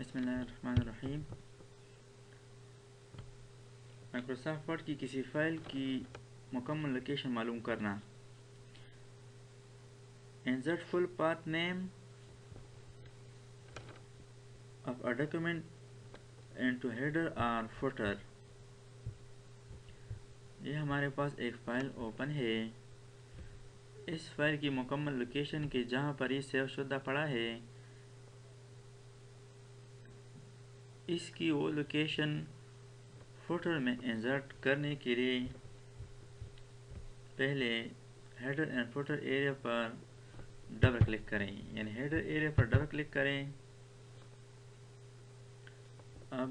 بسم اللہ الرحمن الرحیم۔ مائکروسافٹ ورڈ کی کسی فائل کی مکمل لوکیشن معلوم کرنا۔ Insert full path name of a document into header or footer۔ یہ ہمارے پاس ایک فائل اوپن ہے۔ اس فائل کی مکمل لوکیشن کی جہاں پر یہ سیو شدہ پڑا ہے، اس کی وہ لوکیشن فوٹر میں انسرٹ کرنے کے لیے پہلے header and footer area per double click کریں، یعنی ہیڈر ایریا پر ڈبل کلک کریں۔ اب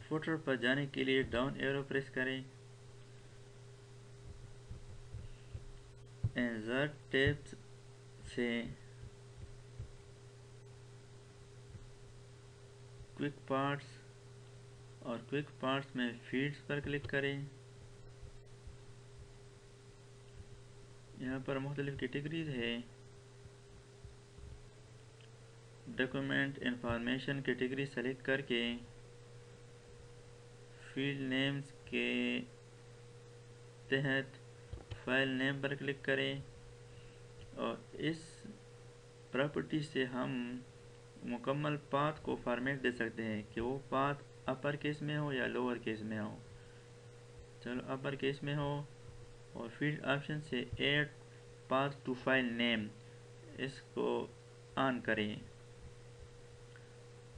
فوٹر پر جانے کے لیے ڈاؤن ایرو پریس کریں، انسرٹ ٹیب سے کوئک پارٹس اور کوئک پارٹس میں فیلڈز پر کلک کریں۔ یہاں پر مختلف کیٹیگریز ہے۔ ڈاکیومنٹ انفارمیشن کیٹیگری سلیکٹ کر کے فیلڈ نیمز کے تحت فائل نیم پر کلک کریں، اور اس پراپرٹی سے ہم مکمل پاتھ کو فارمیٹ دے سکتے ہیں کہ وہ پاتھ اپر کیس میں ہو یا لوور کیس میں ہو۔ چلو اپر کیس میں ہو، اور فیلڈ آپشن سے add path to file name اس کو آن کریں،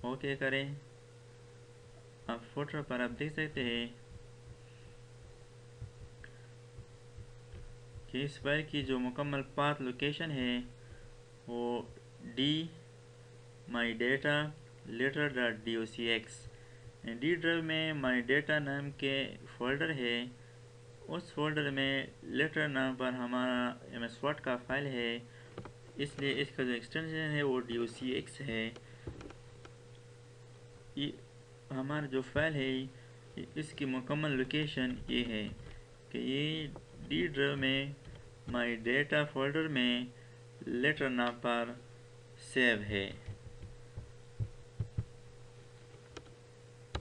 اوکے کریں۔ اب فوٹر پر آپ دیکھ سکتے ہیں کہ اس فائل کی جو مکمل پاتھ لوکیشن ہے وہ D my data letter.docx D drive میں مائی ڈیٹا نام کے فولڈر ہے۔ اس فولڈر میں لیٹر نام پر ہمارا MS Word کا فائل ہے، اس لیے اس کا جو ایکسٹینشن ہے وہ docx ہے۔ ہمارا جو فائل ہے اس کی مکمل لوکیشن یہ ہے کہ یہ ڈی ڈرائیو میں مائی ڈیٹا فولڈر میں لیٹر نام پر سیو ہے۔